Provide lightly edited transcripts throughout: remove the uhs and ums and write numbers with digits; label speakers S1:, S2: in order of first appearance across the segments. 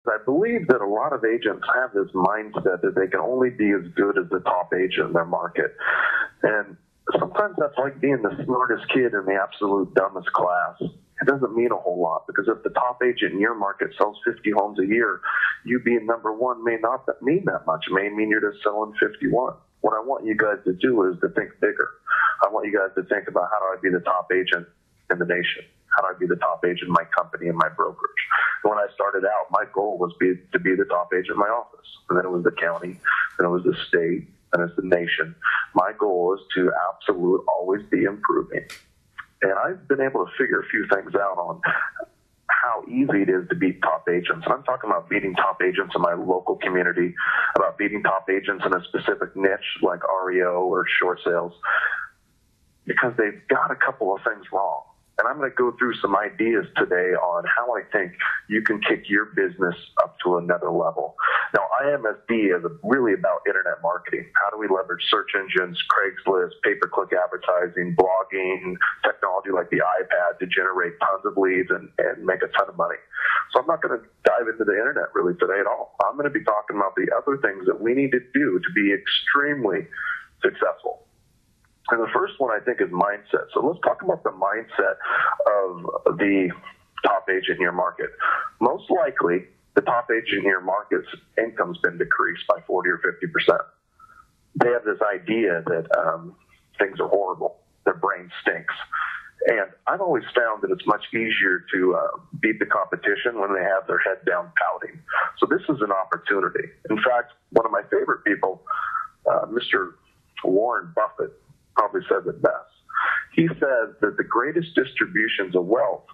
S1: I believe that a lot of agents have this mindset that they can only be as good as the top agent in their market. And sometimes that's like being the smartest kid in the absolute dumbest class. It doesn't mean a whole lot, because if the top agent in your market sells 50 homes a year, you being number one may not mean that much. It may mean you're just selling 51. What I want you guys to do is to think bigger. I want you guys to think about, how do I be the top agent in the nation? How do I be the top agent in my company and my brokerage? And when I started out, my goal was to be the top agent in my office. And then it was the county, then it was the state, and it's the nation. My goal is to absolutely always be improving. And I've been able to figure a few things out on how easy it is to beat top agents. And I'm talking about beating top agents in my local community, about beating top agents in a specific niche like REO or short sales, because they've got a couple of things wrong. And I'm going to go through some ideas today on how I think you can kick your business up to another level. Now, IMSD is really about internet marketing. How do we leverage search engines, Craigslist, pay-per-click advertising, blogging, technology like the iPad to generate tons of leads and make a ton of money? So I'm not going to dive into the internet really today at all. I'm going to be talking about the other things that we need to do to be extremely successful. And the first one, I think, is mindset. So let's talk about the mindset of the top agent in your market. Most likely, the top agent in your market's income's been decreased by 40 or 50%. They have this idea that things are horrible. Their brain stinks. And I've always found that it's much easier to beat the competition when they have their head down pouting. So this is an opportunity. In fact, one of my favorite people, Mr. Warren Buffett, probably says it best. He says that the greatest distributions of wealth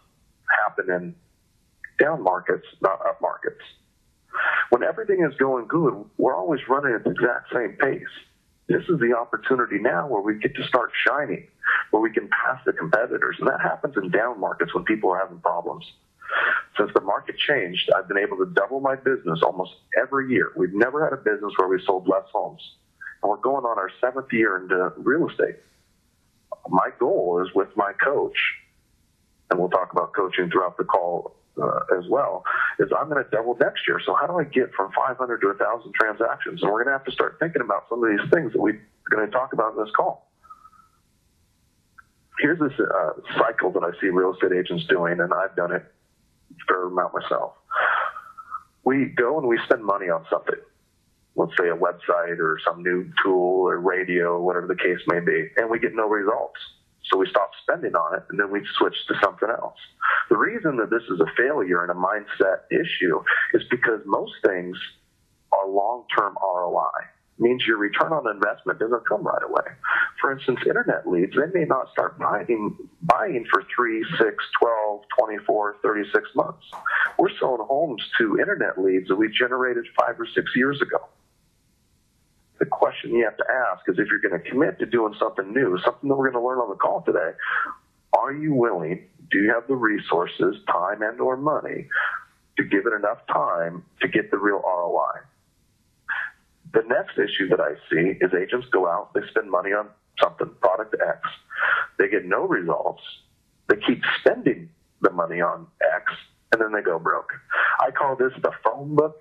S1: happen in down markets, not up markets. When everything is going good, we're always running at the exact same pace. This is the opportunity now where we get to start shining, where we can pass the competitors. And that happens in down markets when people are having problems. Since the market changed, I've been able to double my business almost every year. We've never had a business where we sold less homes. And we're going on our 7th year into real estate. My goal is with my coach, and we'll talk about coaching throughout the call as well, is I'm going to double next year. So how do I get from 500 to 1,000 transactions? And we're going to have to start thinking about some of these things that we're going to talk about in this call. Here's this cycle that I see real estate agents doing, and I've done it a fair amount myself. We go and we spend money on something. Let's say a website or some new tool or radio, whatever the case may be, and we get no results. So we stop spending on it, and then we switch to something else. The reason that this is a failure and a mindset issue is because most things are long-term ROI. It means your return on investment doesn't come right away. For instance, internet leads, they may not start buying for 3, 6, 12, 24, 36 months. We're selling homes to internet leads that we generated 5 or 6 years ago. The question you have to ask is, if you're going to commit to doing something new, something that we're going to learn on the call today, are you willing, do you have the resources, time and or money, to give it enough time to get the real ROI? The next issue that I see is agents go out, they spend money on something, product X. They get no results. They keep spending the money on X, and then they go broke. I call this the phone book,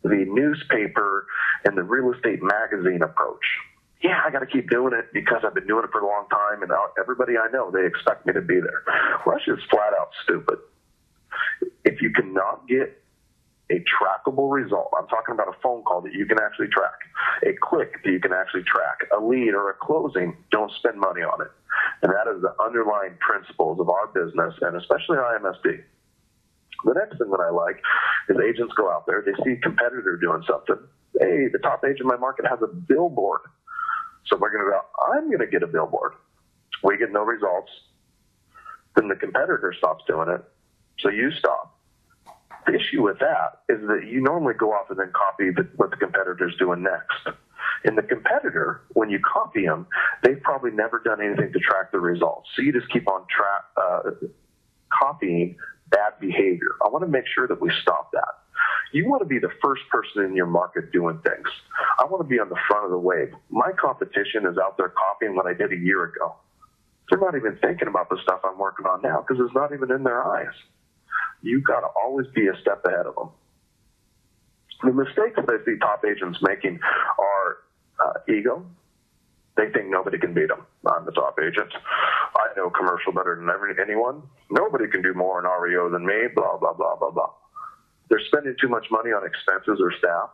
S1: the newspaper, and the real estate magazine approach. Yeah, I got to keep doing it because I've been doing it for a long time, and everybody I know, they expect me to be there. Well, that's just flat out stupid. If you cannot get a trackable result, I'm talking about a phone call that you can actually track, a click that you can actually track, a lead or a closing, don't spend money on it. And that is the underlying principles of our business, and especially IMSD. The next thing that I like is agents go out there, they see a competitor doing something. Hey, the top agent in my market has a billboard. So we're going to go, I'm going to get a billboard. We get no results. Then the competitor stops doing it. So you stop. The issue with that is that you normally go off and then copy what the competitor's doing next. And the competitor, when you copy them, they've probably never done anything to track the results. So you just keep on copying bad behavior. I want to make sure that we stop that. You want to be the first person in your market doing things. I want to be on the front of the wave. My competition is out there copying what I did a year ago. They're not even thinking about the stuff I'm working on now because it's not even in their eyes. You've got to always be a step ahead of them. The mistakes that I see top agents making are ego. They think nobody can beat them. I'm the top agent. I know commercial better than anyone. Nobody can do more in REO than me, blah, blah, blah, blah, blah. They're spending too much money on expenses or staff.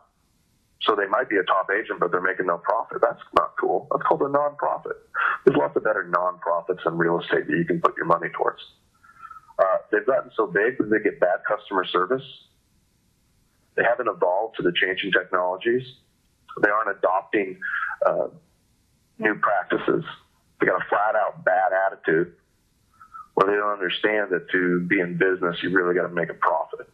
S1: So they might be a top agent, but they're making no profit. That's not cool. That's called a non-profit. There's lots of better non-profits in real estate that you can put your money towards. They've gotten so big that they get bad customer service. They haven't evolved to the changing technologies. They aren't adopting new practices. They got a flat-out bad attitude where they don't understand that to be in business, you really got to make a profit.